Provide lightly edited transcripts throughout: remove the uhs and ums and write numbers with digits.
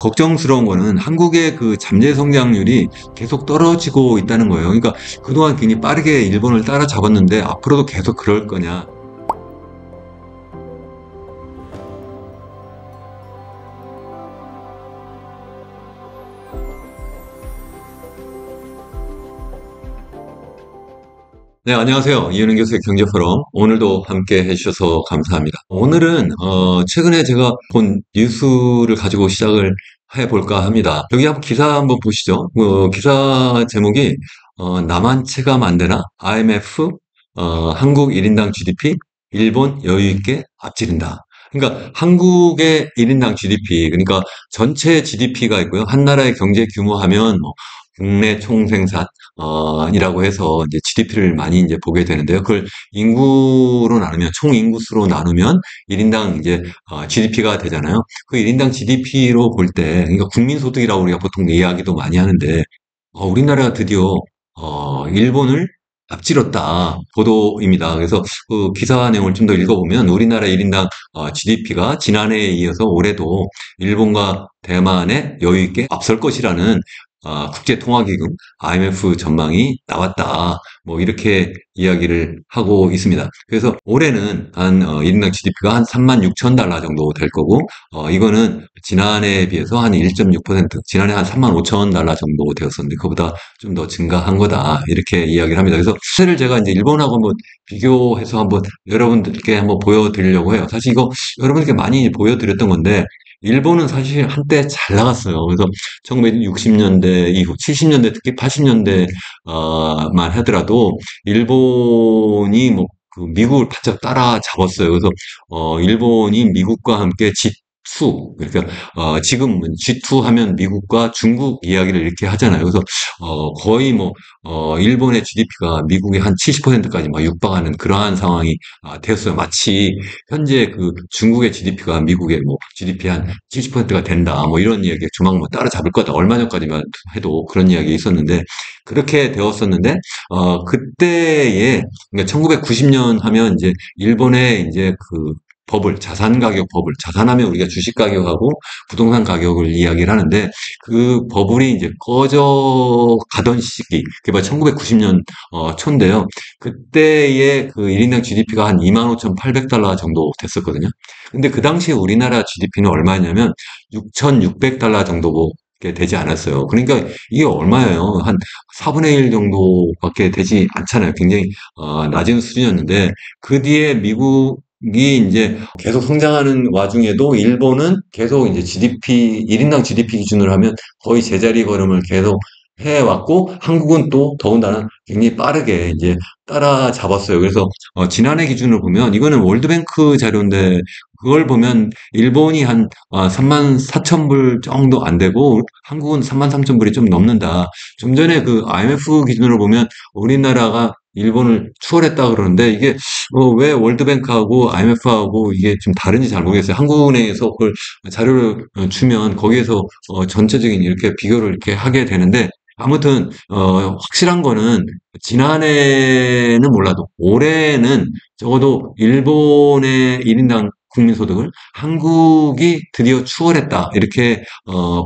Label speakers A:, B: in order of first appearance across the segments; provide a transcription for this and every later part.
A: 걱정스러운 거는 한국의 그 잠재 성장률이 계속 떨어지고 있다는 거예요. 그러니까 그동안 굉장히 빠르게 일본을 따라잡았는데 앞으로도 계속 그럴 거냐. 네, 안녕하세요. 이은영 교수의 경제포럼. 오늘도 함께 해주셔서 감사합니다. 오늘은, 최근에 제가 본 뉴스를 가지고 시작을 해볼까 합니다. 여기 한번 기사 한번 보시죠. 기사 제목이, 나만 체감 안 되나? IMF, 한국 1인당 GDP, 일본 여유있게 앞지른다. 그러니까 한국의 1인당 GDP, 그러니까 전체 GDP가 있고요. 한 나라의 경제 규모 하면 뭐 국내 총생산, 이라고 해서 이제 GDP를 많이 이제 보게 되는데요. 그걸 인구로 나누면, 총 인구수로 나누면 1인당 이제 GDP가 되잖아요. 그 1인당 GDP로 볼 때, 그러니까 국민소득이라고 우리가 보통 이야기도 많이 하는데, 우리나라가 드디어, 일본을 앞질렀다. 보도입니다. 그래서 그 기사 내용을 좀 더 읽어보면 우리나라 1인당 GDP가 지난해에 이어서 올해도 일본과 대만의 여유 있게 앞설 것이라는 국제통화기금 IMF 전망이 나왔다. 뭐 이렇게 이야기를 하고 있습니다. 그래서 올해는 한 1인당 GDP가 한 3만 6천 달러 정도 될 거고 이거는 지난해에 비해서 한 1.6%, 지난해 한 3만 5천 달러 정도 되었었는데 그보다 좀 더 증가한 거다. 이렇게 이야기를 합니다. 그래서 시세를 제가 이제 일본하고 한번 비교해서 한번 여러분들께 한번 보여드리려고 해요. 사실 이거 여러분들께 많이 보여드렸던 건데 일본은 사실 한때 잘 나갔어요. 그래서 1960년대 이후, 70년대 특히 80년대만 하더라도 일본이 뭐 그 미국을 바짝 따라잡았어요. 그래서 일본이 미국과 함께 G2, 그러니까 지금 G2 하면 미국과 중국 이야기를 이렇게 하잖아요. 그래서 거의 뭐 일본의 GDP가 미국의 한 70%까지 막 육박하는 그러한 상황이 되었어요. 마치 현재 그 중국의 GDP가 미국의 뭐 GDP 한 70%가 된다. 뭐 이런 이야기 주막 뭐 따라잡을 거다. 얼마 전까지만 해도 그런 이야기 있었는데 그렇게 되었었는데 그때에 그러니까 1990년 하면 이제 일본의 이제 그 버블, 자산 가격 버블, 자산하면 우리가 주식 가격하고 부동산 가격을 이야기를 하는데 그 버블이 이제 꺼져 가던 시기, 그게 바로 1990년 초인데요. 그때의 그 1인당 GDP가 한 25,800달러 정도 됐었거든요. 근데 그 당시에 우리나라 GDP는 얼마였냐면 6,600달러 정도 게 되지 않았어요. 그러니까 이게 얼마예요? 한 4분의 1 정도밖에 되지 않잖아요. 굉장히 낮은 수준이었는데 그 뒤에 미국이 이제 계속 성장하는 와중에도 일본은 계속 이제 GDP, 1인당 GDP 기준으로 하면 거의 제자리 걸음을 계속 해왔고, 한국은 또 더군다나 굉장히 빠르게 이제 따라잡았어요. 그래서, 지난해 기준으로 보면, 이거는 월드뱅크 자료인데, 그걸 보면, 일본이 한, 3만 4천 불 정도 안 되고, 한국은 3만 3천 불이 좀 넘는다. 좀 전에 그 IMF 기준으로 보면, 우리나라가 일본을 추월했다 그러는데, 이게, 왜 월드뱅크하고 IMF하고 이게 좀 다른지 잘 모르겠어요. 한국은행에서 그걸 자료를 주면 거기에서 전체적인 이렇게 비교를 이렇게 하게 되는데 아무튼 확실한 거는 지난해는 몰라도 올해는 적어도 일본의 1인당 국민소득을 한국이 드디어 추월했다 이렇게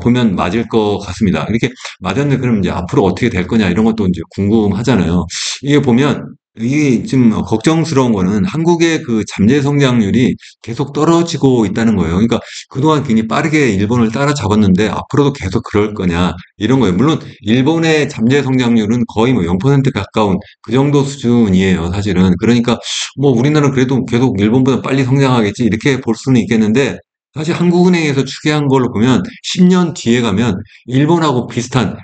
A: 보면 맞을 것 같습니다. 이렇게 맞았는데 그럼 이제 앞으로 어떻게 될 거냐 이런 것도 이제 궁금하잖아요. 이게 보면 이게 지금 걱정스러운 거는 한국의 그 잠재 성장률이 계속 떨어지고 있다는 거예요. 그러니까 그동안 굉장히 빠르게 일본을 따라잡았는데 앞으로도 계속 그럴 거냐 이런 거예요. 물론 일본의 잠재 성장률은 거의 뭐 0% 가까운 그 정도 수준이에요, 사실은. 그러니까 뭐 우리나라는 그래도 계속 일본보다 빨리 성장하겠지 이렇게 볼 수는 있겠는데 사실 한국은행에서 추계한 걸로 보면 10년 뒤에 가면 일본하고 비슷한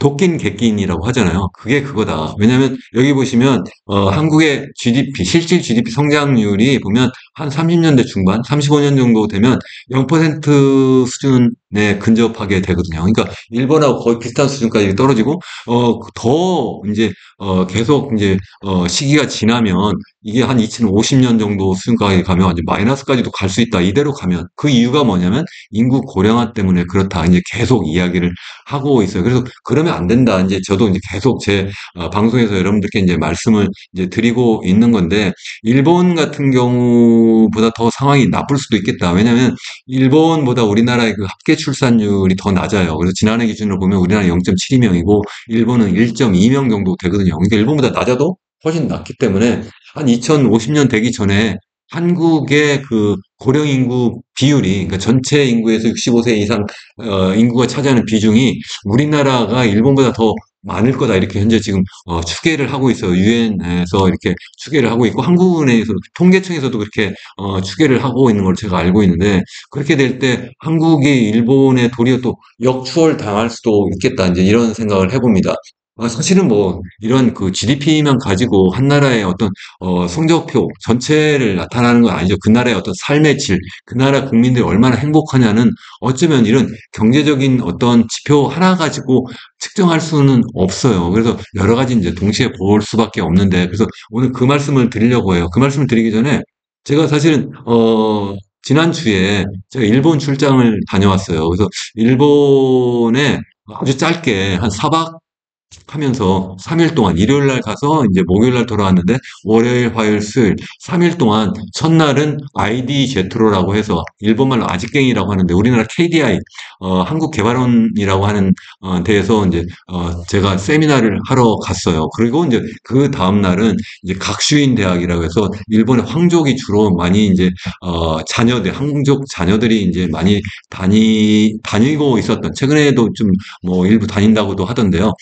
A: 도끼인 객기인이라고 하잖아요. 그게 그거다. 왜냐하면 여기 보시면 한국의 GDP, 실질 GDP 성장률이 보면 한 30년대 중반, 35년 정도 되면 0% 수준에 근접하게 되거든요. 그러니까 일본하고 거의 비슷한 수준까지 떨어지고 더 이제 계속 이제 시기가 지나면 이게 한 2050년 정도 수준까지 가면 완전 마이너스까지도 갈 수 있다. 이대로 가면 그 이유가 뭐냐면 인구 고령화 때문에 그렇다. 이제 계속 이야기를 하고 있어요. 그래서 그러면 안 된다. 이제 저도 이제 계속 제 방송에서 여러분들께 이제 말씀을 이제 드리고 있는 건데 일본 같은 경우보다 더 상황이 나쁠 수도 있겠다. 왜냐하면 일본보다 우리나라의 그 합계 출산율이 더 낮아요. 그래서 지난해 기준으로 보면 우리나라 0.72명이고 일본은 1.2명 정도 되거든요. 그러니까 일본보다 낮아도 훨씬 낮기 때문에 한 2050년 되기 전에 한국의 그 고령 인구 비율이, 그러니까 전체 인구에서 65세 이상 인구가 차지하는 비중이 우리나라가 일본보다 더 많을 거다, 이렇게 현재 지금 추계를 하고 있어요. 유엔에서 이렇게 추계를 하고 있고 한국은행에서 통계청에서도 그렇게 추계를 하고 있는 걸 제가 알고 있는데, 그렇게 될 때 한국이 일본의 도리어 또 역추월 당할 수도 있겠다, 이제 이런 생각을 해봅니다. 사실은 뭐 이런 그 GDP만 가지고 한 나라의 어떤 성적표 전체를 나타나는 건 아니죠. 그 나라의 어떤 삶의 질, 그 나라 국민들이 얼마나 행복하냐는 어쩌면 이런 경제적인 어떤 지표 하나 가지고 측정할 수는 없어요. 그래서 여러 가지 이제 동시에 볼 수밖에 없는데, 그래서 오늘 그 말씀을 드리려고 해요. 그 말씀을 드리기 전에 제가 사실은 지난주에 제가 일본 출장을 다녀왔어요. 그래서 일본에 아주 짧게 한 4박 하면서 3일 동안, 일요일 날 가서 이제 목요일 날 돌아왔는데, 월요일, 화요일, 수요일 3일 동안, 첫날은 아이디 제트로라고 해서 일본말로 아직갱이라고 하는데 우리나라 KDI 한국개발원이라고 하는 데에서 이제 제가 세미나를 하러 갔어요. 그리고 이제 그 다음 날은 이제 각슈인 대학이라고 해서 일본의 황족이 주로 많이 이제 자녀들, 한국 자녀들이 이제 많이 다니고 있었던, 최근에도 좀 뭐 일부 다닌다고도 하던데요.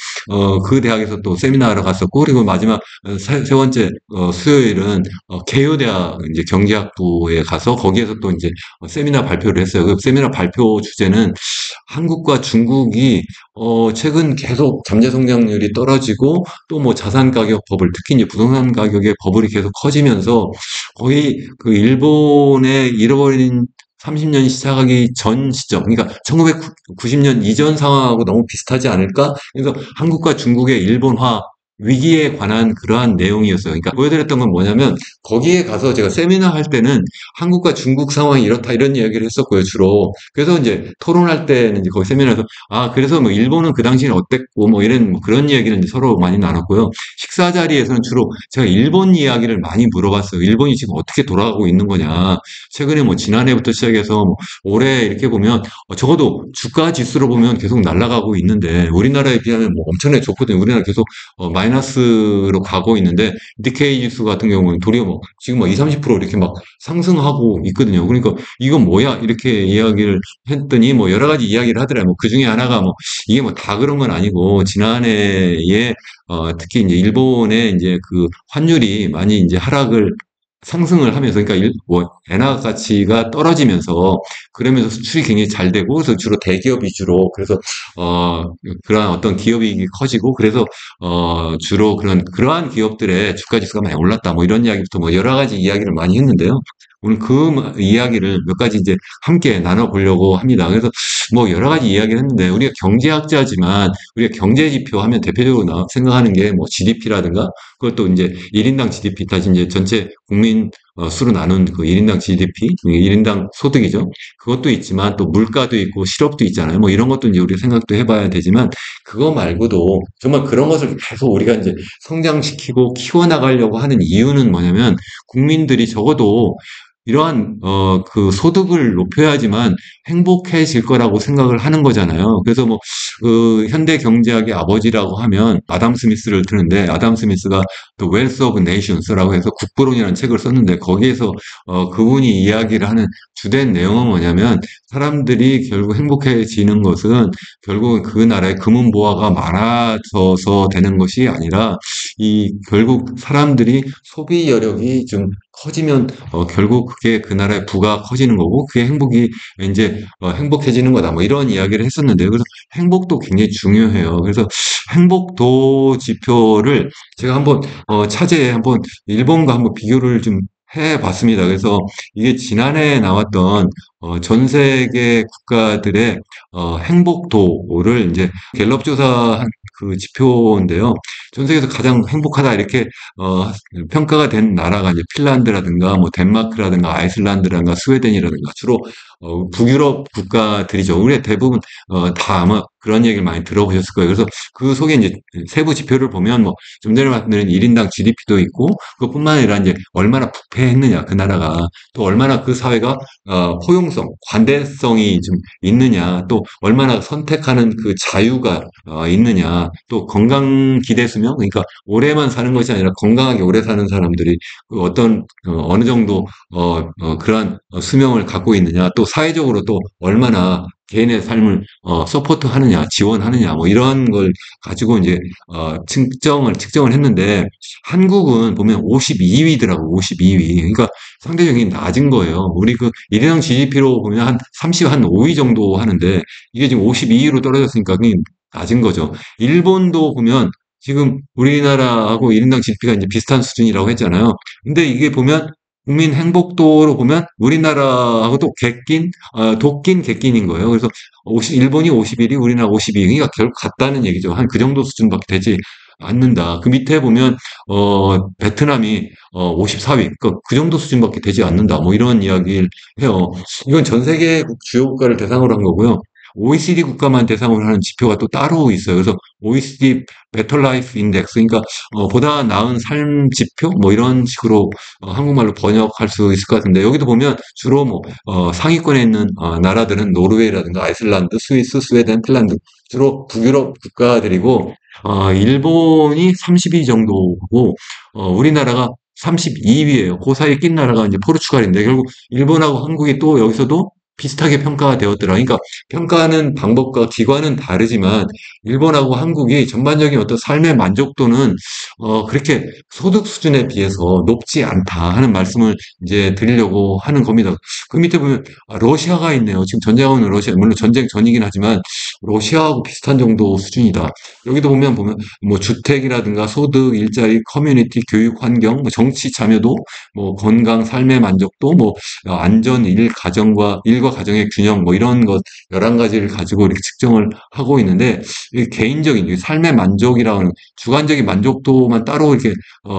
A: 그 대학에서 또 세미나를 갔었고, 그리고 마지막 세 번째 수요일은 케이오 대학 이제 경제학부에 가서 거기에서 또 이제 세미나 발표를 했어요. 그 세미나 발표 주제는 한국과 중국이 최근 계속 잠재 성장률이 떨어지고 또 뭐 자산 가격 버블, 특히 이제 부동산 가격의 버블이 계속 커지면서 거의 그 일본의 잃어버린 30년이 시작하기 전 시점, 그러니까 1990년 이전 상황하고 너무 비슷하지 않을까? 그래서 한국과 중국의 일본화 위기에 관한 그러한 내용이었어요. 그러니까 보여드렸던 건 뭐냐면, 거기에 가서 제가 세미나 할 때는 한국과 중국 상황이 이렇다 이런 이야기를 했었고요, 주로. 그래서 이제 토론할 때는 이제 거기 세미나에서 그래서 뭐 일본은 그 당시엔 어땠고 뭐 이런 뭐 그런 이야기를 이제 서로 많이 나눴고요. 식사 자리에서는 주로 제가 일본 이야기를 많이 물어봤어요. 일본이 지금 어떻게 돌아가고 있는 거냐. 최근에 뭐 지난해부터 시작해서 뭐 올해 이렇게 보면 적어도 주가 지수로 보면 계속 날아가고 있는데 우리나라에 비하면 뭐 엄청나게 좋거든요. 우리나라 계속 마이너스로 가고 있는데 니케이 지수 같은 경우는 도리어 뭐 지금 뭐 2, 30% 이렇게 막 상승하고 있거든요. 그러니까 이건 뭐야? 이렇게 이야기를 했더니 뭐 여러 가지 이야기를 하더라고요. 뭐 그 중에 하나가 뭐 이게 뭐 다 그런 건 아니고 지난해에 특히 이제 일본의 이제 그 환율이 많이 이제 하락을 상승을 하면서, 그러니까 뭐 엔화 가치가 떨어지면서 그러면서 수출이 굉장히 잘 되고, 그래서 주로 대기업 위주로, 그래서 어 그러한 어떤 기업이익이 커지고, 그래서 주로 그러한 기업들의 주가 지수가 많이 올랐다, 뭐 이런 이야기부터 뭐 여러 가지 이야기를 많이 했는데요. 오늘 그 이야기를 몇 가지 이제 함께 나눠보려고 합니다. 그래서 뭐 여러 가지 이야기를 했는데, 우리가 경제학자지만 우리가 경제 지표 하면 대표적으로 생각하는 게 뭐 GDP라든가, 그것도 이제 1인당 GDP, 다시 이제 전체 국민 수로 나눈 그 1인당 GDP, 1인당 소득이죠. 그것도 있지만 또 물가도 있고 실업도 있잖아요. 뭐 이런 것도 이제 우리가 생각도 해봐야 되지만, 그거 말고도 정말 그런 것을 계속 우리가 이제 성장시키고 키워나가려고 하는 이유는 뭐냐면, 국민들이 적어도 이러한 그 소득을 높여야지만 행복해질 거라고 생각을 하는 거잖아요. 그래서 뭐 그 현대 경제학의 아버지라고 하면 아담 스미스를 드는데, 아담 스미스가 The Wealth of Nations라고 해서 국부론이라는 책을 썼는데, 거기에서 그분이 이야기를 하는 주된 내용은 뭐냐면, 사람들이 결국 행복해지는 것은 결국은 그 나라의 금은 보화가 많아져서 되는 것이 아니라, 이 결국 사람들이 소비 여력이 좀 커지면 결국 그게 그 나라의 부가 커지는 거고, 그게 행복이 이제 행복해지는 거다, 뭐 이런 이야기를 했었는데요. 그래서 행복도 굉장히 중요해요. 그래서 행복도 지표를 제가 한번 차제에 한번 일본과 한번 비교를 좀 해봤습니다. 그래서 이게 지난해 나왔던 전 세계 국가들의 행복도를 이제 갤럽 조사한 그 지표인데요. 전 세계에서 가장 행복하다 이렇게 평가가 된 나라가 이제 핀란드라든가 뭐 덴마크라든가 아이슬란드라든가 스웨덴이라든가 주로 북유럽 국가들이죠. 우리 대부분 다 아마 그런 얘기를 많이 들어보셨을 거예요. 그래서 그 속에 이제 세부 지표를 보면 뭐 좀 전에 말씀드린 1인당 GDP도 있고 그것뿐만 아니라 이제 얼마나 부패했느냐 그 나라가 또 얼마나 그 사회가 포용성, 관대성이 좀 있느냐 또 얼마나 선택하는 그 자유가 있느냐 또 건강 기대 수명 그러니까 오래만 사는 것이 아니라 건강하게 오래 사는 사람들이 그 어떤 어느 정도 그러한 수명을 갖고 있느냐 또 사회적으로 또 얼마나 개인의 삶을 서포트하느냐 지원하느냐 뭐 이러한 걸 가지고 이제 측정을 했는데 한국은 보면 52위더라고 52위 그러니까 상대적이 낮은 거예요. 우리 그 일인당 GDP로 보면 한 30, 한 5위 정도 하는데 이게 지금 52위로 떨어졌으니까 그게 낮은 거죠. 일본도 보면 지금 우리나라하고 1인당 GDP가 이제 비슷한 수준이라고 했잖아요. 근데 이게 보면 국민 행복도로 보면 우리나라하고 또 도낀 객낀인 거예요. 그래서 일본이 51위, 우리나라 52위. 그러니까 결국 같다는 얘기죠. 한 그 정도 수준밖에 되지 않는다. 그 밑에 보면 베트남이 54위, 그 정도 수준밖에 되지 않는다. 뭐 이런 이야기를 해요. 이건 전 세계 주요 국가를 대상으로 한 거고요. OECD 국가만 대상으로 하는 지표가 또 따로 있어요. 그래서 OECD Better Life Index, 그러니까 보다 나은 삶 지표, 뭐 이런 식으로 한국말로 번역할 수 있을 것 같은데 여기도 보면 주로 뭐 상위권에 있는 나라들은 노르웨이라든가 아이슬란드, 스위스, 스웨덴, 핀란드 주로 북유럽 국가들이고 일본이 30위 정도고 우리나라가 32위예요. 그 사이에 낀 나라가 이제 포르투갈인데 결국 일본하고 한국이 또 여기서도 비슷하게 평가가 되었더라. 그러니까 평가하는 방법과 기관은 다르지만 일본하고 한국이 전반적인 어떤 삶의 만족도는 그렇게 소득 수준에 비해서 높지 않다 하는 말씀을 이제 드리려고 하는 겁니다. 그 밑에 보면 러시아가 있네요. 지금 전쟁하는 러시아 물론 전쟁 전이긴 하지만 러시아하고 비슷한 정도 수준이다. 여기도 보면 뭐 주택이라든가 소득, 일자리, 커뮤니티, 교육 환경, 뭐 정치 참여도, 뭐 건강, 삶의 만족도, 뭐 안전, 일과 가정의 균형, 뭐 이런 것 11가지를 가지고 이렇게 측정을 하고 있는데 개인적인 삶의 만족이라는 주관적인 만족도만 따로 이렇게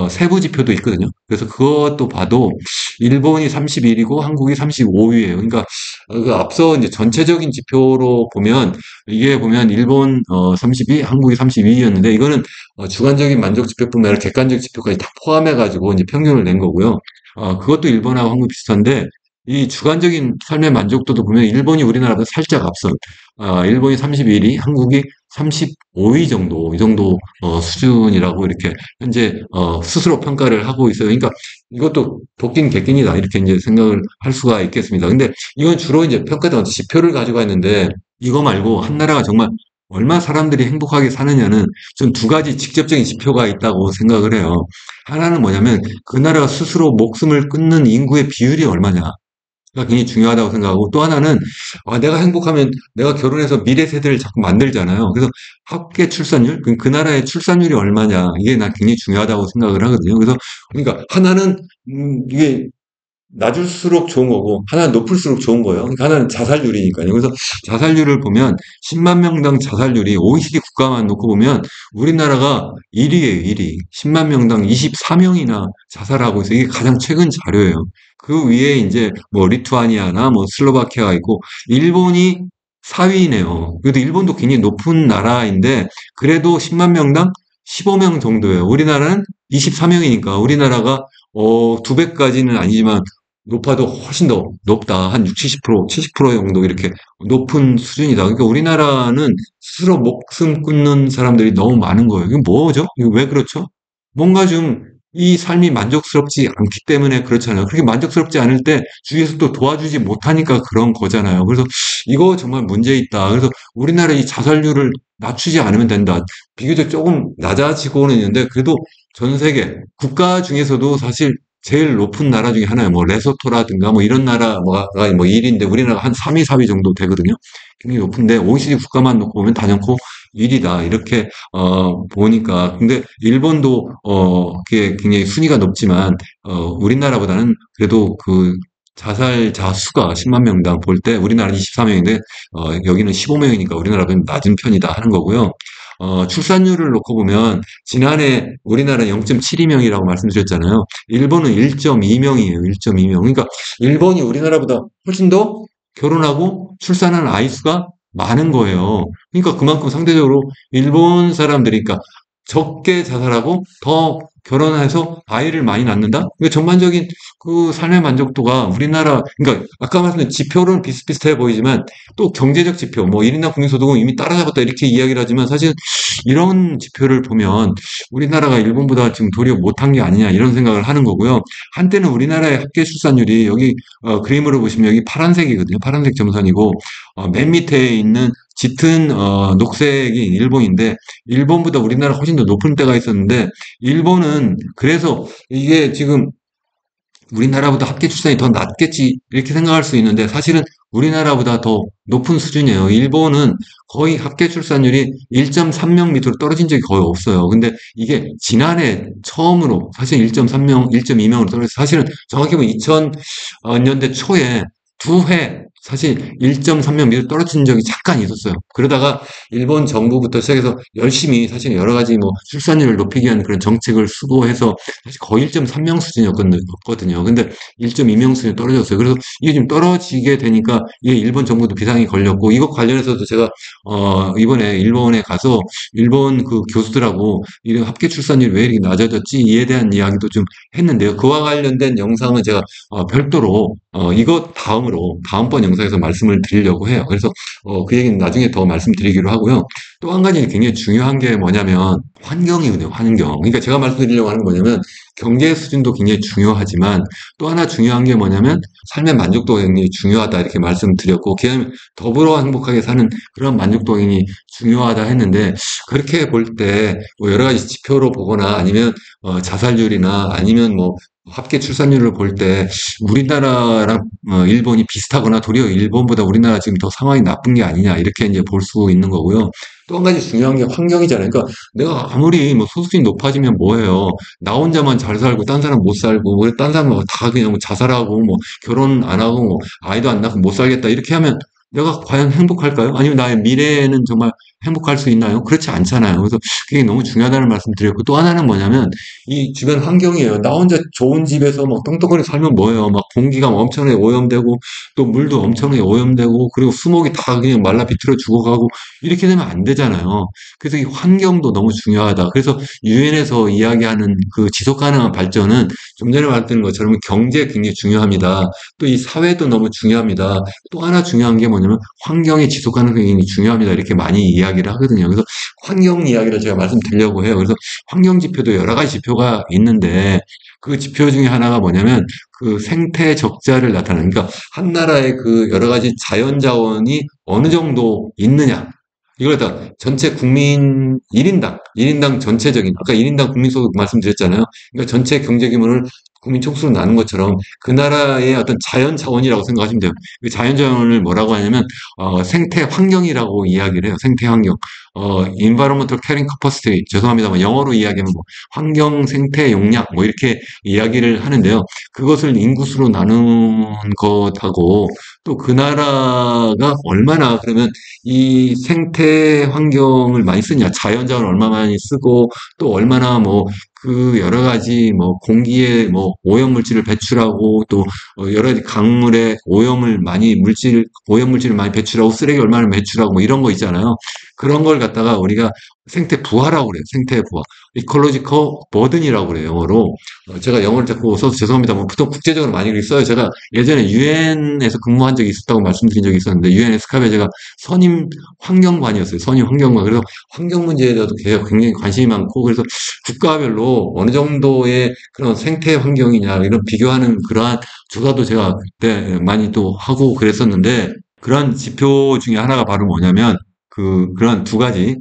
A: 세부 지표도 있거든요. 그래서 그것도 봐도 일본이 31위고 한국이 35위예요. 그러니까 그 앞서 이제 전체적인 지표로 보면 이게 보면 일본 32, 한국이 32위였는데 이거는 주관적인 만족 지표뿐만 아니라 객관적 지표까지 다 포함해 가지고 이제 평균을 낸 거고요. 그것도 일본하고 한국 비슷한데 이 주관적인 삶의 만족도도 보면 일본이 우리나라보다 살짝 앞선 일본이 31위, 한국이 35위 정도 이 정도 수준이라고 이렇게 현재 스스로 평가를 하고 있어요. 그러니까 이것도 도끼는 객끼이다 이렇게 이제 생각을 할 수가 있겠습니다. 근데 이건 주로 이제 평가된 지표를 가지고 있는데 이거 말고 한 나라가 정말 얼마 사람들이 행복하게 사느냐는 전 두 가지 직접적인 지표가 있다고 생각을 해요. 하나는 뭐냐면 그 나라가 스스로 목숨을 끊는 인구의 비율이 얼마냐. 가 굉장히 중요하다고 생각하고 또 하나는 내가 행복하면 내가 결혼해서 미래 세대를 자꾸 만들잖아요. 그래서 합계 출산율, 그 나라의 출산율이 얼마냐 이게 난 굉장히 중요하다고 생각을 하거든요. 그래서 그러니까 하나는 이게 낮을수록 좋은 거고 하나는 높을수록 좋은 거예요. 그러니까 하나는 자살률이니까요. 그래서 자살률을 보면 10만 명당 자살률이 OECD 국가만 놓고 보면 우리나라가 1위예요, 1위. 10만 명당 24명이나 자살하고 있어요. 이게 가장 최근 자료예요. 그 위에 이제 뭐 리투아니아나 뭐 슬로바키아가 있고 일본이 4위네요. 그래도 일본도 굉장히 높은 나라인데 그래도 10만 명당 15명 정도예요. 우리나라는 24명이니까 우리나라가 두 배까지는 아니지만 높아도 훨씬 더 높다. 한 60, 70%, 70% 정도 이렇게 높은 수준이다. 그러니까 우리나라는 스스로 목숨 끊는 사람들이 너무 많은 거예요. 이게 뭐죠? 이거 왜 그렇죠? 뭔가 좀 이 삶이 만족스럽지 않기 때문에 그렇잖아요. 그렇게 만족스럽지 않을 때 주위에서 또 도와주지 못하니까 그런 거잖아요. 그래서 이거 정말 문제 있다. 그래서 우리나라 이 자살률을 낮추지 않으면 된다. 비교적 조금 낮아지고는 있는데 그래도 전 세계 국가 중에서도 사실 제일 높은 나라 중에 하나예요. 뭐 레소토라든가 뭐 이런 나라가 뭐 1위인데 우리나라가 한 3위, 4위 정도 되거든요. 굉장히 높은데 OECD 국가만 놓고 보면 단연코 1위다. 이렇게 보니까 근데 일본도 그게 굉장히 순위가 높지만 우리나라보다는 그래도 그 자살자 수가 10만 명당 볼 때 우리나라는 24명인데 여기는 15명이니까 우리나라보다는 낮은 편이다 하는 거고요. 출산율을 놓고 보면 지난해 우리나라는 0.72명이라고 말씀드렸잖아요. 일본은 1.2명이에요. 1.2명. 그러니까 일본이 우리나라보다 훨씬 더 결혼하고 출산하는 아이 수가 많은 거예요. 그러니까 그만큼 상대적으로 일본 사람들이, 그러니까 적게 자살하고 더 결혼해서 아이를 많이 낳는다? 그러니까 전반적인 그 삶의 만족도가 우리나라, 그러니까 아까 말씀드린 지표로는 비슷비슷해 보이지만 또 경제적 지표, 뭐 1인당 국민소득은 이미 따라잡았다 이렇게 이야기를 하지만 사실 이런 지표를 보면 우리나라가 일본보다 지금 도리어 못한 게 아니냐 이런 생각을 하는 거고요. 한때는 우리나라의 합계 출산율이 여기 그림으로 보시면 여기 파란색이거든요. 파란색 점선이고 맨 밑에 있는 짙은 녹색이 일본인데 일본보다 우리나라 훨씬 더 높은 때가 있었는데 일본은 그래서 이게 지금 우리나라보다 합계 출산이 더 낮겠지 이렇게 생각할 수 있는데 사실은 우리나라보다 더 높은 수준이에요. 일본은 거의 합계 출산율이 1.3명 밑으로 떨어진 적이 거의 없어요. 근데 이게 지난해 처음으로 사실 1.3명, 1.2명으로 떨어져서 사실은 정확히 보면 2000년대 초에 두 해 사실 1.3명 밑으로 떨어진 적이 잠깐 있었어요. 그러다가 일본 정부부터 시작해서 열심히 사실 여러 가지 뭐 출산율을 높이기 위한 그런 정책을 수도해서 사실 거의 1.3명 수준이었거든요. 근데 1.2명 수준이 떨어졌어요. 그래서 이게 좀 떨어지게 되니까 이게 일본 정부도 비상이 걸렸고 이것 관련해서도 제가 이번에 일본에 가서 일본 그 교수들하고 이런 합계 출산율이 왜 이렇게 낮아졌지 이에 대한 이야기도 좀 했는데요. 그와 관련된 영상은 제가 별도로 이것 다음으로 다음번 영상에서 말씀을 드리려고 해요. 그래서 그 얘기는 나중에 더 말씀드리기로 하고요. 또 한 가지 굉장히 중요한 게 뭐냐면 환경이거든요. 환경. 그러니까 제가 말씀드리려고 하는 건 뭐냐면 경제 수준도 굉장히 중요하지만 또 하나 중요한 게 뭐냐면 삶의 만족도가 굉장히 중요하다 이렇게 말씀드렸고 그다음에 더불어 행복하게 사는 그런 만족도가 굉장히 중요하다 했는데 그렇게 볼 때 뭐 여러 가지 지표로 보거나 아니면 자살률이나 아니면 뭐 합계 출산율을 볼 때 우리나라랑 일본이 비슷하거나 도리어 일본보다 우리나라 지금 더 상황이 나쁜 게 아니냐 이렇게 이제 볼 수 있는 거고요. 또 한 가지 중요한 게 환경이잖아요. 그러니까 내가 아무리 뭐 소수점이 높아지면 뭐해요. 나 혼자만 잘 살고 딴 사람 못 살고 딴 사람은 다 그냥 뭐 자살하고 뭐 결혼 안 하고 뭐 아이도 안 낳고 못 살겠다 이렇게 하면 내가 과연 행복할까요? 아니면 나의 미래에는 정말 행복할 수 있나요? 그렇지 않잖아요. 그래서 그게 너무 중요하다는 말씀 드렸고 또 하나는 뭐냐면 이 주변 환경이에요. 나 혼자 좋은 집에서 막 떵떵거리 살면 뭐예요? 막 공기가 엄청나게 오염되고 또 물도 엄청나게 오염되고 그리고 수목이 다 그냥 말라 비틀어 죽어가고 이렇게 되면 안 되잖아요. 그래서 이 환경도 너무 중요하다. 그래서 유엔에서 이야기하는 그 지속 가능한 발전은 좀 전에 말했던 것처럼 경제 굉장히 중요합니다. 또 이 사회도 너무 중요합니다. 또 하나 중요한 게 뭐냐면 환경의 지속 가능성이 중요합니다. 이렇게 많이 이야기를 하거든요. 그래서 환경 이야기를 제가 말씀드리려고 해요. 그래서 환경 지표도 여러 가지 지표가 있는데 그 지표 중에 하나가 뭐냐면 그 생태 적자를 나타내는 그러니까 한 나라의 그 여러 가지 자연 자원이 어느 정도 있느냐 이걸 다 전체 국민 1인당 전체적인 아까 1인당 국민소득 말씀드렸잖아요. 그러니까 전체 경제 규모를 국민 총수로 나눈 것처럼 그 나라의 어떤 자연 자원이라고 생각하시면 돼요. 그 자연 자원을 뭐라고 하냐면 생태 환경이라고 이야기를 해요. 생태 환경. environmental carrying capacity 죄송합니다만 영어로 이야기하면 뭐 환경 생태 용량 뭐 이렇게 이야기를 하는데요. 그것을 인구수로 나눈 것하고 또 그 나라가 얼마나 그러면 이 생태 환경을 많이 쓰냐, 자연자원을 얼마 많이 쓰고 또 얼마나 뭐 그 여러 가지 뭐 공기에 뭐 오염 물질을 배출하고 또 여러 가지 강물에 오염 물질을 많이 배출하고 쓰레기 얼마나 배출하고 뭐 이런 거 있잖아요. 그런 걸 갖다가 우리가 생태 부하라고 그래요. 생태 부하. 이콜로지컬 버든이라고 그래요. 영어로. 제가 영어를 자꾸 써서 죄송합니다만 보통 국제적으로 많이 써요. 제가 예전에 유엔에서 근무한 적이 있었다고 말씀드린 적이 있었는데 유엔 에스카베 제가 선임 환경관이었어요. 선임 환경관. 그래서 환경 문제에 대해서도 굉장히 관심이 많고 그래서 국가별로 어느 정도의 그런 생태 환경이냐 이런 비교하는 그러한 조사도 제가 그때 많이 또 하고 그랬었는데 그런 지표 중에 하나가 바로 뭐냐면 그런 두 가지,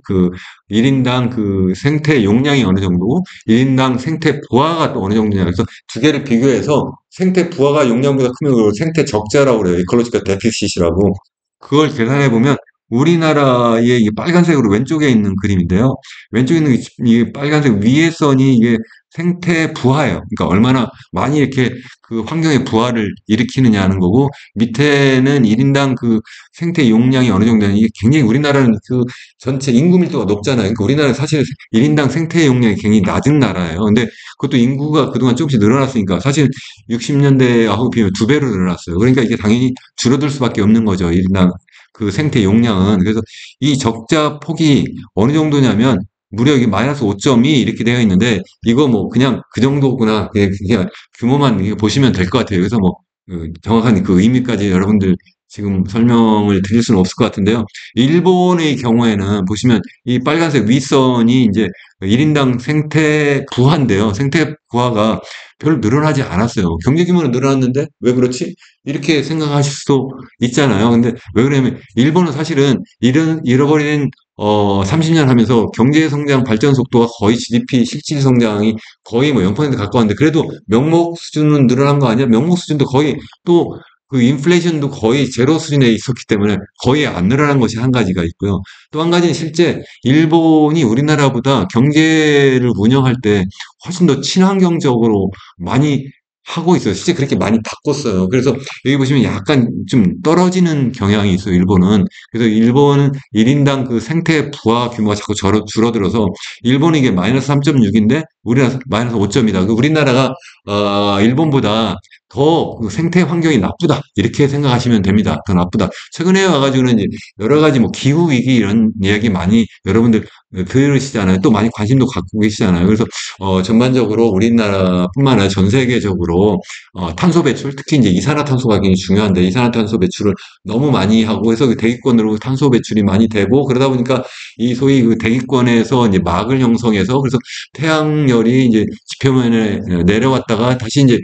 A: 1인당 그 생태 용량이 어느 정도고, 1인당 생태 부하가 또 어느 정도냐. 그래서 두 개를 비교해서 생태 부하가 용량보다 크면 그걸 생태 적자라고 그래요. 이컬로지컬 데피시시라고. 그걸 계산해 보면 우리나라의 이 빨간색으로 왼쪽에 있는 그림인데요. 왼쪽에 있는 이 빨간색 위에 선이 이게 생태 부하예요. 그러니까 얼마나 많이 이렇게 그 환경의 부하를 일으키느냐는 거고 밑에는 1인당 그 생태 용량이 어느 정도 되는 이게 굉장히 우리나라는 그 전체 인구 밀도가 높잖아요. 그러니까 우리나라는 사실 1인당 생태 용량이 굉장히 낮은 나라예요. 근데 그것도 인구가 그동안 조금씩 늘어났으니까 사실 60년대하고 비교하면 두 배로 늘어났어요. 그러니까 이게 당연히 줄어들 수밖에 없는 거죠. 1인당 그 생태 용량은. 그래서 이 적자 폭이 어느 정도냐면 무려 이게 마이너스 5.2 이렇게 되어 있는데 이거 뭐 그냥 그 정도구나. 그냥 규모만 이렇게 보시면 될 것 같아요. 그래서 뭐 정확한 그 의미까지 여러분들 지금 설명을 드릴 수는 없을 것 같은데요. 일본의 경우에는 보시면 이 빨간색 윗선이 이제 1인당 생태 부하인데요. 생태 부하가 별로 늘어나지 않았어요. 경제 규모는 늘어났는데 왜 그렇지? 이렇게 생각하실 수도 있잖아요. 근데 왜 그러냐면 일본은 사실은 잃어버린 30년 하면서 경제 성장 발전 속도가 거의 GDP 실질 성장이 거의 뭐 0% 가까웠는데 그래도 명목 수준은 늘어난 거 아니야? 명목 수준도 거의 또 그 인플레이션도 거의 제로 수준에 있었기 때문에 거의 안 늘어난 것이 한 가지가 있고요. 또 한 가지는 실제 일본이 우리나라보다 경제를 운영할 때 훨씬 더 친환경적으로 많이 하고 있어요. 실제 그렇게 많이 바꿨어요. 그래서 여기 보시면 약간 좀 떨어지는 경향이 있어요, 일본은. 그래서 일본은 1인당 그 생태 부하 규모가 자꾸 줄어들어서 일본이 이게 마이너스 3.6인데 우리나라 마이너스 5점이다. 우리나라가 일본보다 더그 생태 환경이 나쁘다. 이렇게 생각하시면 됩니다. 더 나쁘다. 최근에 와가지고는 이제 여러 가지 뭐 기후 위기 이런 이야기 많이 여러분들 들으시잖아요. 또 많이 관심도 갖고 계시잖아요. 그래서 전반적으로 우리나라뿐만 아니라 전 세계적으로 탄소 배출, 특히 이제 이산화탄소가 굉장히 중요한데 이산화탄소 배출을 너무 많이 하고 해서 그 대기권으로 탄소 배출이 많이 되고 그러다 보니까 이 소위 그 대기권에서 이제 막을 형성해서 그래서 태양열이 이제 지표면에 내려왔다가 다시 이제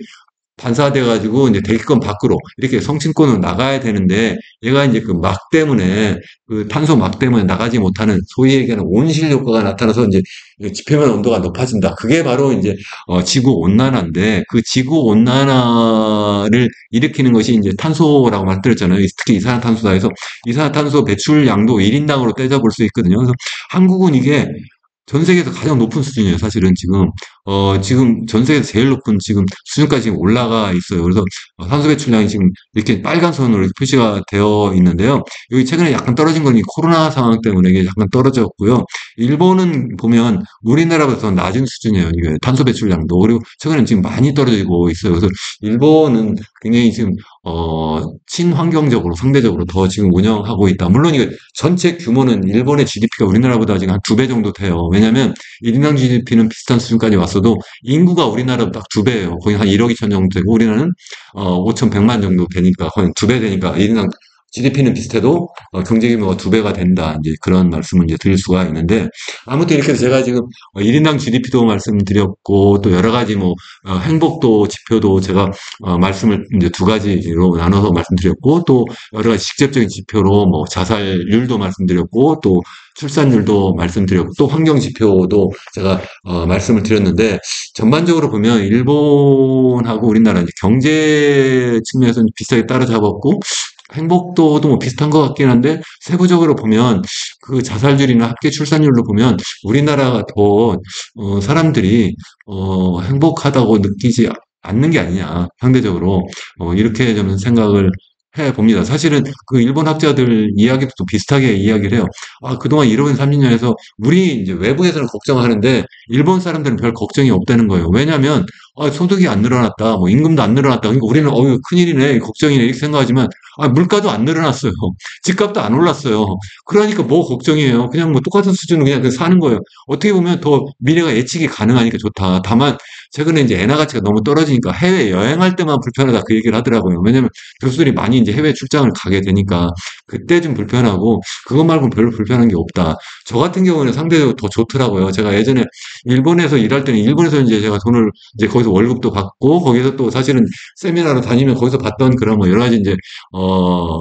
A: 반사돼 가지고 이제 대기권 밖으로 이렇게 성층권으로 나가야 되는데 얘가 이제 그 막 때문에 그 탄소 막 때문에 나가지 못하는 소위 얘기하는 온실 효과가 나타나서 이제 지표면 온도가 높아진다. 그게 바로 이제 지구 온난화인데 그 지구 온난화를 일으키는 것이 이제 탄소라고 말씀드렸잖아요. 특히 이산화탄소다 해서 이산화탄소 배출량도 1인당으로 떼져볼 수 있거든요. 그래서 한국은 이게 전 세계에서 가장 높은 수준이에요, 사실은 지금. 지금 전 세계에서 제일 높은 지금 수준까지 지금 올라가 있어요. 그래서 탄소 배출량이 지금 이렇게 빨간 선으로 이렇게 표시가 되어 있는데요. 여기 최근에 약간 떨어진 건 이 코로나 상황 때문에 이게 약간 떨어졌고요. 일본은 보면 우리나라보다 더 낮은 수준이에요. 이게 탄소 배출량도. 그리고 최근에 지금 많이 떨어지고 있어요. 그래서 일본은 굉장히 지금 친환경적으로 상대적으로 더 지금 운영하고 있다. 물론 이게 전체 규모는 일본의 GDP가 우리나라보다 지금 한 2배 정도 돼요. 왜냐하면 1인당 GDP는 비슷한 수준까지 왔어도 인구가 우리나라보다 딱 2배예요. 거의 한 1억 2천 정도 되고 우리나라는 5,100만 정도 되니까 거의 2배 되니까 1인당 GDP는 비슷해도 경제 규모가 2배가 된다. 이제 그런 말씀을 이제 드릴 수가 있는데 아무튼 이렇게 해서 제가 지금 1인당 GDP도 말씀드렸고 또 여러 가지 뭐 행복도 지표도 제가 말씀을 이제 두 가지로 나눠서 말씀드렸고 또 여러 가지 직접적인 지표로 뭐 자살률도 말씀드렸고 또 출산율도 말씀드렸고 또 환경 지표도 제가 말씀을 드렸는데 전반적으로 보면 일본하고 우리나라 이제 경제 측면에서는 비슷하게 따라잡았고 행복도도 뭐 비슷한 것 같긴 한데 세부적으로 보면 그 자살률이나 합계 출산율로 보면 우리나라가 더 사람들이 행복하다고 느끼지 않는 게 아니냐 상대적으로 이렇게 저는 생각을 해 봅니다. 사실은 그 일본 학자들 이야기도 또 비슷하게 이야기를 해요. 아, 그동안 잃어버린 30년에서 우리 이제 외부에서는 걱정하는데 일본 사람들은 별 걱정이 없다는 거예요. 왜냐하면 소득이 안 늘어났다, 뭐 임금도 안 늘어났다. 그러니까 우리는 큰일이네, 걱정이네 이렇게 생각하지만 물가도 안 늘어났어요. 집값도 안 올랐어요. 그러니까 뭐 걱정이에요. 그냥 뭐 똑같은 수준으로 그냥 사는 거예요. 어떻게 보면 더 미래가 예측이 가능하니까 좋다. 다만 최근에 이제 엔화 가치가 너무 떨어지니까 해외 여행할 때만 불편하다 그 얘기를 하더라고요. 왜냐면 교수들이 많이 이제 해외 출장을 가게 되니까 그때 좀 불편하고 그것 말고는 별로 불편한 게 없다. 저 같은 경우는 상대적으로 더 좋더라고요. 제가 예전에 일본에서 일할 때는 일본에서 이제 제가 돈을 이제 거기서 월급도 받고 거기서 또 사실은 세미나로 다니면 거기서 받던 그런 뭐 여러 가지 이제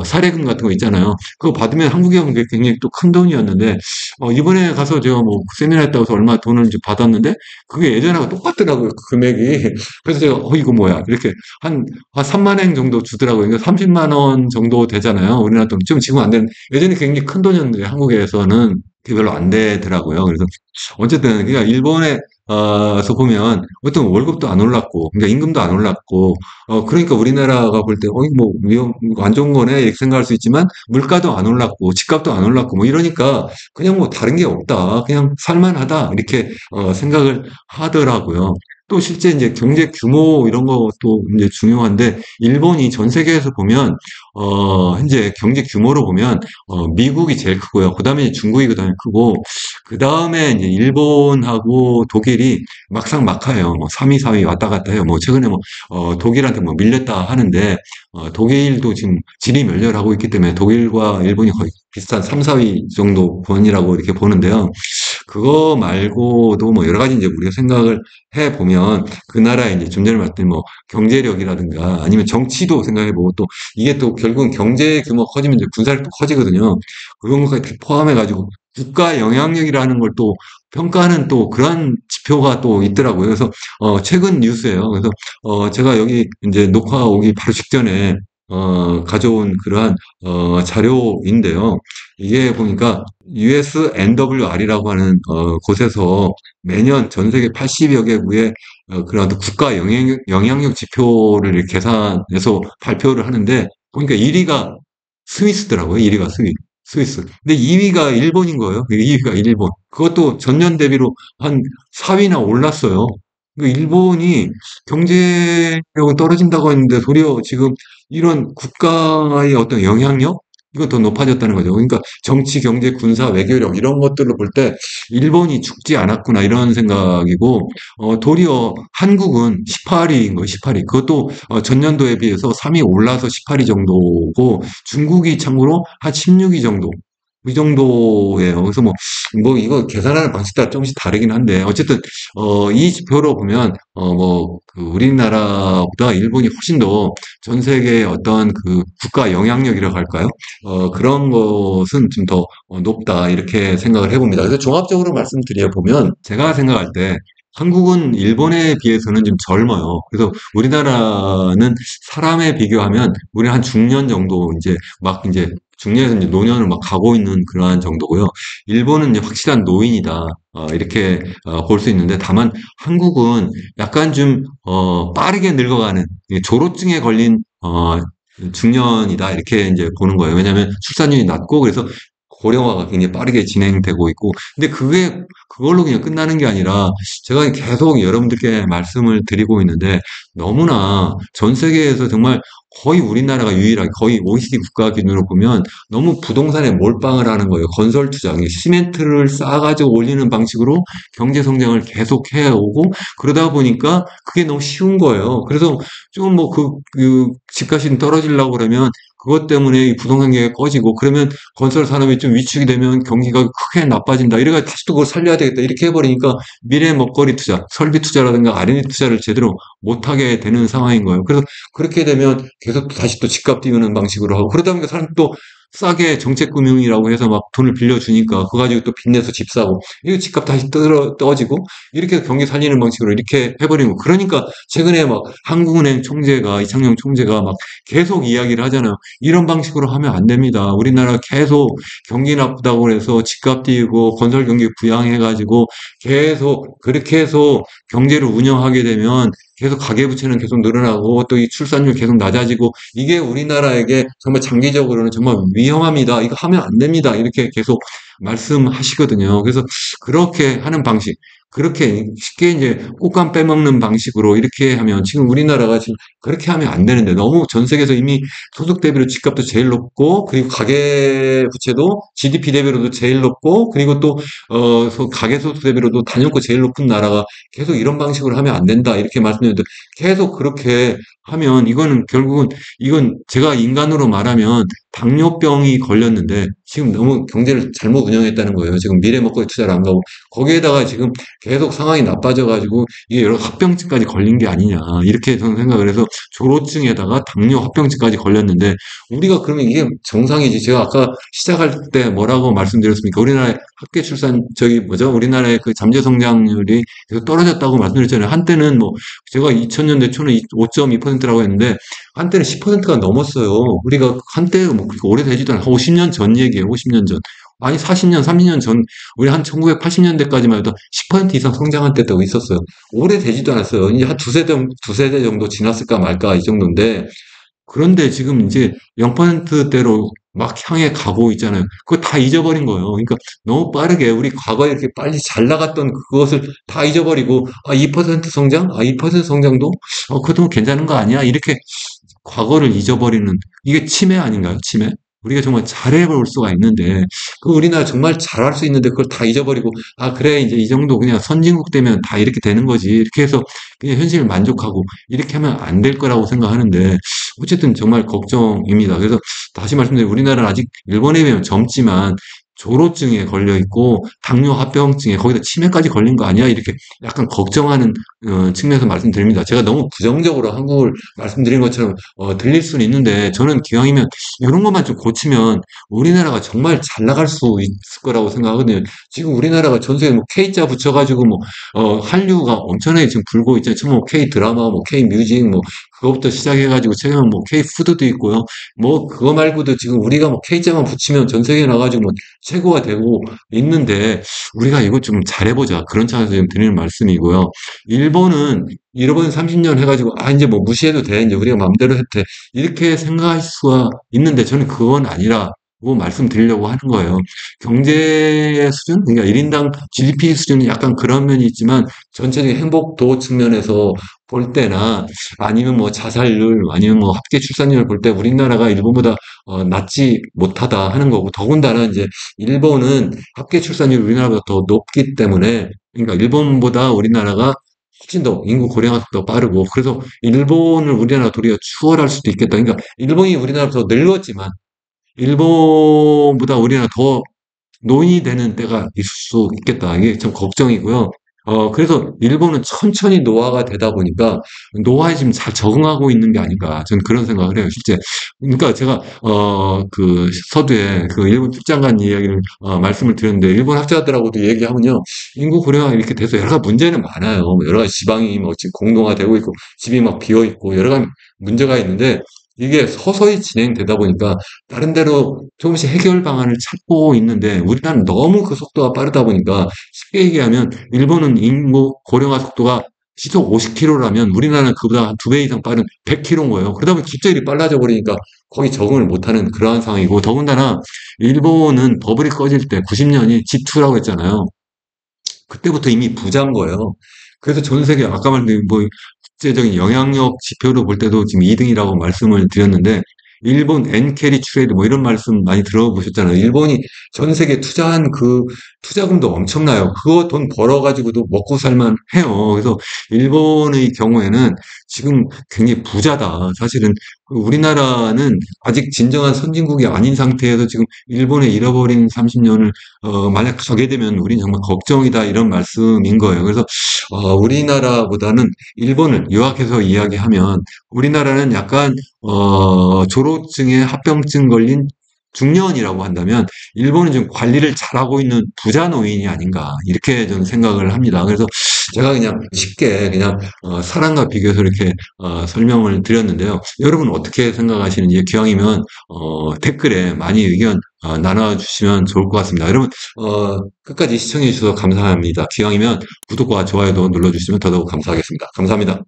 A: 사례금 같은 거 있잖아요. 그거 받으면 한국에 오면 그게 굉장히 또 큰 돈이었는데 이번에 가서 제가 뭐 세미나 했다고 해서 얼마 돈을 이제 받았는데 그게 예전하고 똑같더라고요. 그 금액이. 그래서 제가 이거 뭐야 이렇게 한 3만 엔 정도 주더라고요. 그러니까 30만 원 정도 되잖아요. 우리나라 돈. 지금 안 되는, 예전에 굉장히 큰 돈이었는데 한국에서는 그게 별로 안 되더라고요. 그래서 어쨌든, 그러니까 일본에서 보면 어떤 월급도 안 올랐고, 그러니까 임금도 안 올랐고, 그러니까 우리나라가 볼 때, 뭐, 안 좋은 거네, 이렇게 생각할 수 있지만, 물가도 안 올랐고, 집값도 안 올랐고, 뭐 이러니까, 그냥 뭐 다른 게 없다. 그냥 살만하다. 이렇게, 생각을 하더라고요. 또 실제 이제 경제 규모 이런 것도 이제 중요한데, 일본이 전 세계에서 보면, 현재 경제 규모로 보면, 미국이 제일 크고요. 그 다음에 중국이 그 다음에 크고, 그 다음에 이제 일본하고 독일이 막상 막하예요. 뭐 3위, 4위 왔다 갔다 해요. 뭐 최근에 뭐, 독일한테 뭐 밀렸다 하는데, 독일도 지금 질이 멸렬하고 있기 때문에 독일과 일본이 거의 비슷한 3, 4위 정도 권이라고 이렇게 보는데요. 그거 말고도 뭐 여러 가지 이제 우리가 생각을 해 보면 그 나라의 이제 좀 전에 말했던 뭐 경제력이라든가 아니면 정치도 생각해 보고 또 이게 또 결국은 경제 규모가 커지면 이제 군사력도 커지거든요. 그런 것까지 포함해 가지고 국가 영향력이라는 걸 또 평가하는 또 그런 지표가 또 있더라고요. 그래서 최근 뉴스예요. 그래서 제가 여기 이제 녹화 오기 바로 직전에 가져온 그러한 자료인데요. 이게 보니까 USNWR이라고 하는 곳에서 매년 전 세계 80여 개국의 그런 국가 영향력 지표를 이렇게 계산해서 발표를 하는데 보니까 1위가 스위스더라고요. 1위가 스위스. 근데 2위가 일본인 거예요. 2위가 일본. 그것도 전년 대비로 한 4위나 올랐어요. 일본이 경제력은 떨어진다고 했는데 도리어 지금 이런 국가의 어떤 영향력? 이거 더 높아졌다는 거죠. 그러니까 정치, 경제, 군사, 외교력 이런 것들로 볼 때 일본이 죽지 않았구나 이런 생각이고 도리어 한국은 18위인 거예요. 18위. 그것도 전년도에 비해서 3위 올라서 18위 정도고 중국이 참고로 한 16위 정도. 이 정도예요. 그래서 이거 계산하는 방식 따라 조금씩 다르긴 한데, 어쨌든, 이 지표로 보면, 우리나라보다 일본이 훨씬 더 전 세계의 어떤 그 국가 영향력이라고 할까요? 그런 것은 좀 더 높다, 이렇게 생각을 해봅니다. 그래서 종합적으로 말씀드려 보면, 제가 생각할 때, 한국은 일본에 비해서는 좀 젊어요. 그래서 우리나라는 사람에 비교하면, 우리는 한 중년 정도 이제 중년에서 이제 노년을 막 가고 있는 그러한 정도고요. 일본은 이제 확실한 노인이다. 이렇게 볼 수 있는데 다만 한국은 약간 좀 빠르게 늙어가는 조로증에 걸린 중년이다 이렇게 이제 보는 거예요. 왜냐하면 출산율이 낮고 그래서 고령화가 굉장히 빠르게 진행되고 있고 근데 그게 그걸로 그냥 끝나는 게 아니라 제가 계속 여러분들께 말씀을 드리고 있는데 너무나 전 세계에서 정말 거의 우리나라가 유일하게 거의 OECD 국가 기준으로 보면 너무 부동산에 몰빵을 하는 거예요. 건설 투자, 시멘트를 쌓아가지고 올리는 방식으로 경제 성장을 계속 해오고 그러다 보니까 그게 너무 쉬운 거예요. 그래서 좀 그 집값이 떨어지려고 그러면 그것 때문에 이 부동산 경기가 꺼지고 그러면 건설 산업이 좀 위축이 되면 경기가 크게 나빠진다. 이래가 다시 또 그걸 살려야 되겠다. 이렇게 해버리니까 미래 먹거리 투자, 설비 투자라든가 R&D 투자를 제대로 못하게 되는 상황인 거예요. 그래서 그렇게 되면 계속 다시 또 집값 띄우는 방식으로 하고 그러다 보니까 사람 또 싸게 정책금융이라고 해서 막 돈을 빌려주니까 그거 가지고 또 빚내서 집 사고 이거 집값 다시 떨어지고 이렇게 해서 경기 살리는 방식으로 이렇게 해버리는 거. 그러니까 최근에 막 한국은행 총재가 이창용 총재가 막 계속 이야기를 하잖아요. 이런 방식으로 하면 안 됩니다. 우리나라 계속 경기 나쁘다고 해서 집값 띄우고 건설 경기 부양해가지고 계속 그렇게 해서 경제를 운영하게 되면 계속 가계부채는 계속 늘어나고 또 이 출산율 계속 낮아지고 이게 우리나라에게 정말 장기적으로는 정말 위험합니다. 이거 하면 안 됩니다. 이렇게 계속 말씀하시거든요. 그래서 그렇게 하는 방식, 그렇게 쉽게 이제 꽃감 빼먹는 방식으로 이렇게 하면 지금 우리나라가 지금 그렇게 하면 안 되는데 너무 전 세계에서 이미 소득 대비로 집값도 제일 높고 그리고 가계 부채도 GDP 대비로도 제일 높고 그리고 또 가계 소득 대비로도 단연코 제일 높은 나라가 계속 이런 방식으로 하면 안 된다 이렇게 말씀드렸는데 계속 그렇게 하면 이거는 결국은 이건 제가 인간으로 말하면 당뇨병이 걸렸는데 지금 너무 경제를 잘못 운영했다는 거예요. 지금 미래 먹거리 투자를 안 가고 거기에다가 지금 계속 상황이 나빠져가지고 이게 여러 합병증까지 걸린 게 아니냐 이렇게 저는 생각을 해서 조로증에다가 당뇨 합병증까지 걸렸는데 우리가 그러면 이게 정상이지. 제가 아까 시작할 때 뭐라고 말씀드렸습니까? 우리나라의 합계 출산 저기 뭐죠? 우리나라의 그 잠재 성장률이 계속 떨어졌다고 말씀드렸잖아요. 한때는 뭐 제가 2000년대 초는 5.2%라고 했는데 한때는 10%가 넘었어요. 우리가 한때 뭐 그렇게 오래되지도 않아. 50년 전 얘기예요. 50년 전. 아니 40년, 30년 전 우리 한 1980년대까지만 해도 10% 이상 성장한 때도 있었어요. 오래되지도 않았어요. 이제 한 두세 대 정도 지났을까 말까 이 정도인데 그런데 지금 이제 0%대로 막 향해 가고 있잖아요. 그거 다 잊어버린 거예요. 그러니까 너무 빠르게 우리 과거에 이렇게 빨리 잘 나갔던 그것을 다 잊어버리고, 아, 2% 성장? 아, 2% 성장도? 그것도 괜찮은 거 아니야? 이렇게 과거를 잊어버리는, 이게 치매 아닌가요? 치매? 우리가 정말 잘해볼 수가 있는데, 그 우리나라 정말 잘할 수 있는데 그걸 다 잊어버리고, 아, 그래, 이제 이 정도 그냥 선진국 되면 다 이렇게 되는 거지. 이렇게 해서 그냥 현실을 만족하고, 이렇게 하면 안 될 거라고 생각하는데, 어쨌든 정말 걱정입니다. 그래서 다시 말씀드리면 우리나라는 아직 일본에 비하면 젊지만, 조로증에 걸려 있고 당뇨 합병증에 거기다 치매까지 걸린 거 아니야? 이렇게 약간 걱정하는 측면에서 말씀드립니다. 제가 너무 부정적으로 한국을 말씀드린 것처럼 들릴 수는 있는데 저는 기왕이면 이런 것만 좀 고치면 우리나라가 정말 잘 나갈 수 있을 거라고 생각하거든요. 지금 우리나라가 전 세계 뭐 K자 붙여가지고 뭐 한류가 엄청나게 지금 불고 있잖아요. 처음 뭐 K 드라마, 뭐 K 뮤직, 뭐 그거부터 시작해가지고 최근에 뭐 K 푸드도 있고요. 뭐 그거 말고도 지금 우리가 뭐 K자만 붙이면 전 세계에 나가지고 뭐 최고가 되고 있는데 우리가 이거 좀 잘해보자. 그런 차원에서 지금 드리는 말씀이고요. 일본은 일본 30년 해가지고 아 이제 뭐 무시해도 돼. 이제 우리가 마음대로 해도 돼. 이렇게 생각할 수가 있는데 저는 그건 아니라고 말씀드리려고 하는 거예요. 경제 수준, 그러니까 1인당 GDP 수준은 약간 그런 면이 있지만 전체적인 행복도 측면에서 볼 때나 아니면 뭐 자살률 아니면 뭐 합계 출산율을 볼 때 우리나라가 일본보다 낮지 못하다 하는 거고 더군다나 이제 일본은 합계 출산율이 우리나라보다 더 높기 때문에 그러니까 일본보다 우리나라가 훨씬 더 인구 고령화 속도가 빠르고 그래서 일본을 우리나라 도리어 추월할 수도 있겠다. 그러니까 일본이 우리나라보다 더 늙었지만 일본보다 우리나라 더 노인이 되는 때가 있을 수 있겠다. 이게 좀 걱정이고요. 그래서 일본은 천천히 노화가 되다 보니까 노화에 지금 잘 적응하고 있는 게 아닌가. 저는 그런 생각을 해요, 실제. 그러니까 제가, 그 서두에 그 일본 출장 간 이야기를, 말씀을 드렸는데, 일본 학자들하고도 얘기하면요. 인구 고령화 이렇게 돼서 여러 가지 문제는 많아요. 뭐 여러 가지 지방이 뭐 지금 공동화되고 있고, 집이 막 비어 있고, 여러 가지 문제가 있는데, 이게 서서히 진행되다 보니까 다른 데로 조금씩 해결 방안을 찾고 있는데 우리나라는 너무 그 속도가 빠르다 보니까 쉽게 얘기하면 일본은 인구 고령화 속도가 시속 50km라면 우리나라는 그보다 한 2배 이상 빠른 100km인 거예요. 그러다 보니 기절이 빨라져 버리니까 거의 적응을 못하는 그러한 상황이고 더군다나 일본은 버블이 꺼질 때 90년이 G2라고 했잖아요. 그때부터 이미 부자인 거예요. 그래서 전 세계 아까 말한 뭐 국제적인 영향력 지표로 볼 때도 지금 2등이라고 말씀을 드렸는데 일본 엔캐리 트레이드 뭐 이런 말씀 많이 들어보셨잖아요. 일본이 전 세계 투자한 그 투자금도 엄청나요. 그거 돈 벌어가지고도 먹고 살만 해요. 그래서 일본의 경우에는 지금 굉장히 부자다. 사실은 우리나라는 아직 진정한 선진국이 아닌 상태에서 지금 일본에 잃어버린 30년을 만약 가게 되면 우리는 정말 걱정이다 이런 말씀인 거예요. 그래서 우리나라보다는 일본을 요약해서 이야기하면 우리나라는 약간 조로증에 합병증 걸린 중년이라고 한다면 일본은 좀 관리를 잘하고 있는 부자 노인이 아닌가 이렇게 저는 생각을 합니다. 그래서 제가 그냥 쉽게 그냥 사람과 비교해서 이렇게 설명을 드렸는데요. 여러분 어떻게 생각하시는지 기왕이면 댓글에 많이 의견 나눠주시면 좋을 것 같습니다. 여러분 끝까지 시청해 주셔서 감사합니다. 기왕이면 구독과 좋아요도 눌러주시면 더더욱 감사하겠습니다. 감사합니다.